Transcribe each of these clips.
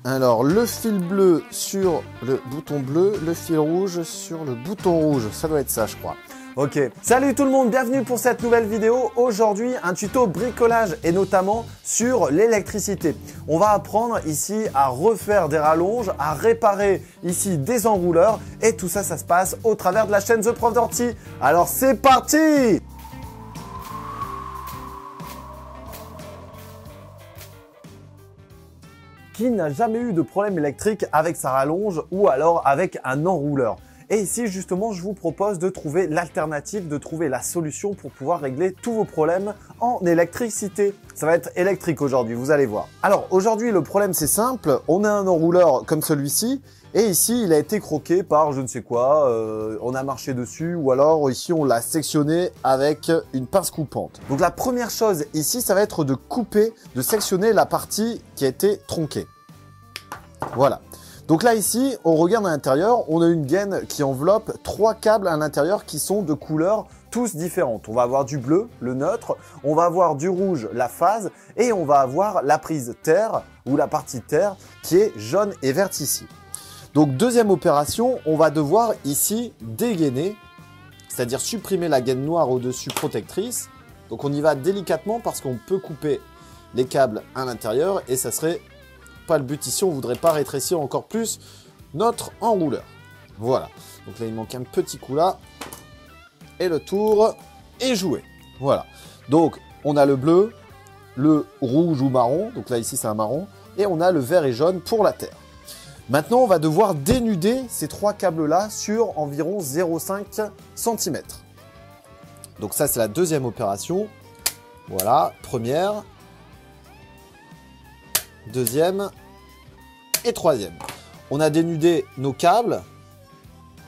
Alors, le fil bleu sur le bouton bleu, le fil rouge sur le bouton rouge. Ça doit être ça, je crois. Ok, salut tout le monde, bienvenue pour cette nouvelle vidéo. Aujourd'hui, un tuto bricolage et notamment sur l'électricité. On va apprendre ici à refaire des rallonges, à réparer ici des enrouleurs et tout ça, ça se passe au travers de la chaîne The Prof d'Orty. Alors c'est parti! Qui n'a jamais eu de problème électrique avec sa rallonge ou alors avec un enrouleur? Et ici, justement, je vous propose de trouver l'alternative, de trouver la solution pour pouvoir régler tous vos problèmes en électricité. Ça va être électrique aujourd'hui, vous allez voir. Alors, aujourd'hui, le problème, c'est simple. On a un enrouleur comme celui-ci. Et ici, il a été croqué par je ne sais quoi. On a marché dessus ou alors ici, on l'a sectionné avec une pince coupante. Donc, la première chose ici, ça va être de couper, de sectionner la partie qui a été tronquée. Voilà. Donc là, ici, on regarde à l'intérieur, on a une gaine qui enveloppe 3 câbles à l'intérieur qui sont de couleurs tous différentes. On va avoir du bleu, le neutre, on va avoir du rouge, la phase, et on va avoir la prise terre ou la partie terre qui est jaune et verte ici. Donc deuxième opération, on va devoir ici dégainer, c'est-à-dire supprimer la gaine noire au-dessus protectrice. Donc on y va délicatement parce qu'on peut couper les câbles à l'intérieur et ça serait pas le but ici, on voudrait pas rétrécir encore plus notre enrouleur. Voilà, donc là il manque un petit coup là, et le tour est joué. Voilà, donc on a le bleu, le rouge ou marron, donc là ici c'est un marron, et on a le vert et jaune pour la terre. Maintenant on va devoir dénuder ces 3 câbles là sur environ 0,5 cm. Donc ça c'est la deuxième opération. Voilà, première, deuxième et troisième. On a dénudé nos câbles.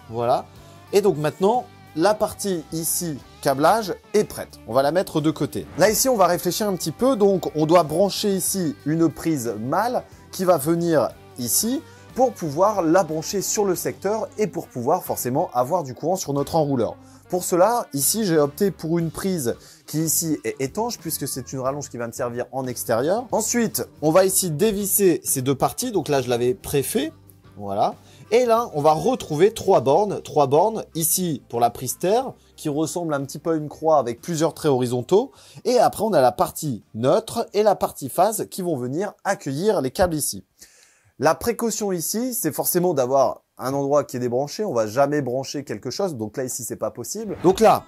Voilà. Et donc maintenant, la partie ici, câblage, est prête. On va la mettre de côté. Là, ici, on va réfléchir un petit peu. Donc, on doit brancher ici une prise mâle qui va venir ici pour pouvoir la brancher sur le secteur et pour pouvoir forcément avoir du courant sur notre enrouleur. Pour cela, ici, j'ai opté pour une prise qui ici est étanche puisque c'est une rallonge qui va me servir en extérieur. Ensuite, on va ici dévisser ces deux parties. Donc là, je l'avais préfait. Voilà. Et là, on va retrouver 3 bornes. 3 bornes ici pour la prise terre qui ressemble un petit peu à une croix avec plusieurs traits horizontaux. Et après, on a la partie neutre et la partie phase qui vont venir accueillir les câbles ici. La précaution ici, c'est forcément d'avoir un endroit qui est débranché. On va jamais brancher quelque chose. Donc là, ici, c'est pas possible. Donc là,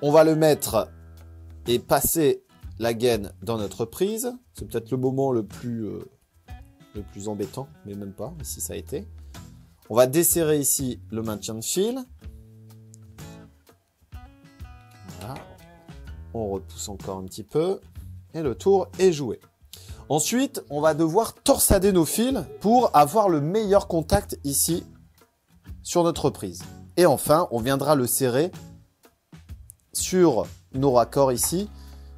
on va le mettre et passer la gaine dans notre prise. C'est peut-être le moment le plus embêtant, mais même pas. Ici, ça a été. On va desserrer ici le maintien de fil. Voilà. On repousse encore un petit peu. Et le tour est joué. Ensuite, on va devoir torsader nos fils pour avoir le meilleur contact ici sur notre prise. Et enfin, on viendra le serrer sur nos raccords ici.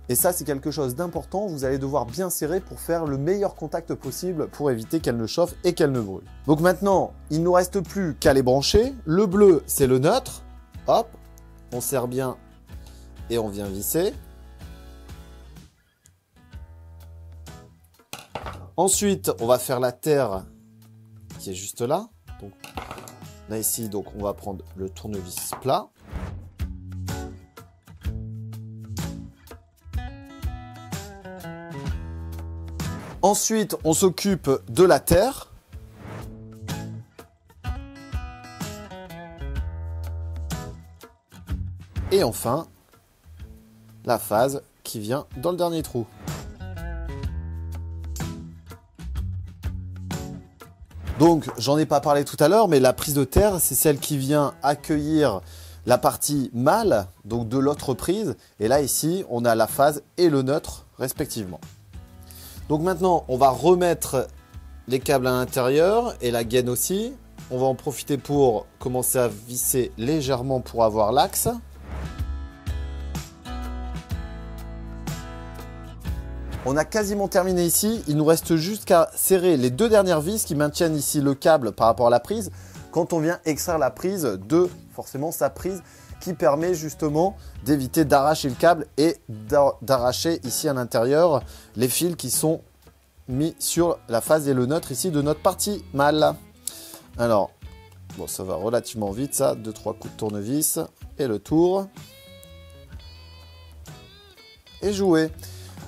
Et ça, c'est quelque chose d'important. Vous allez devoir bien serrer pour faire le meilleur contact possible pour éviter qu'elle ne chauffe et qu'elle ne brûle. Donc maintenant, il ne nous reste plus qu'à les brancher. Le bleu, c'est le neutre. Hop, on serre bien et on vient visser. Ensuite, on va faire la terre qui est juste là. Donc, là, ici, donc, on va prendre le tournevis plat. Ensuite, on s'occupe de la terre. Et enfin, la phase qui vient dans le dernier trou. Donc, j'en ai pas parlé tout à l'heure, mais la prise de terre, c'est celle qui vient accueillir la partie mâle, donc de l'autre prise. Et là, ici, on a la phase et le neutre, respectivement. Donc maintenant, on va remettre les câbles à l'intérieur et la gaine aussi. On va en profiter pour commencer à visser légèrement pour avoir l'axe. On a quasiment terminé ici. Il nous reste juste qu'à serrer les 2 dernières vis qui maintiennent ici le câble par rapport à la prise. Quand on vient extraire la prise de forcément sa prise qui permet justement d'éviter d'arracher le câble et d'arracher ici à l'intérieur les fils qui sont mis sur la phase et le neutre ici de notre partie mâle. Alors, bon, ça va relativement vite ça, 2-3 coups de tournevis et le tour. Et jouer.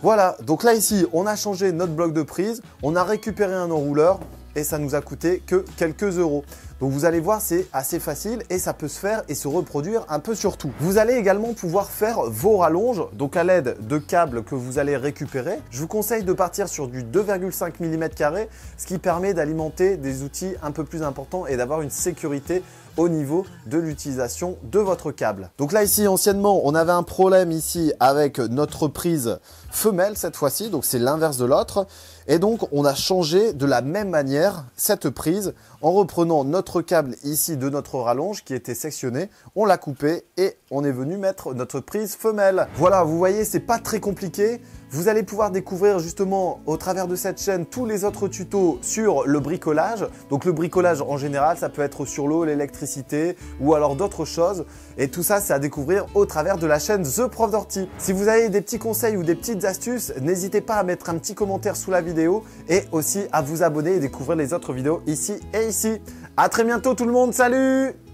Voilà, donc là ici, on a changé notre bloc de prise, on a récupéré un enrouleur et ça nous a coûté que quelques euros. Donc vous allez voir, c'est assez facile et ça peut se faire et se reproduire un peu sur tout. Vous allez également pouvoir faire vos rallonges, donc à l'aide de câbles que vous allez récupérer. Je vous conseille de partir sur du 2,5 mm², ce qui permet d'alimenter des outils un peu plus importants et d'avoir une sécurité au niveau de l'utilisation de votre câble. Donc là ici, anciennement, on avait un problème ici avec notre prise femelle cette fois-ci, donc c'est l'inverse de l'autre. Et donc, on a changé de la même manière cette prise en reprenant notre câble ici de notre rallonge qui était sectionné. On l'a coupé et on est venu mettre notre prise femelle. Voilà, vous voyez, c'est pas très compliqué. Vous allez pouvoir découvrir justement au travers de cette chaîne tous les autres tutos sur le bricolage. Donc le bricolage en général, ça peut être sur l'eau, l'électricité ou alors d'autres choses. Et tout ça, c'est à découvrir au travers de la chaîne The Prof d'Ortie. Si vous avez des petits conseils ou des petites astuces, n'hésitez pas à mettre un petit commentaire sous la vidéo et aussi à vous abonner et découvrir les autres vidéos ici et ici. À très bientôt tout le monde, salut!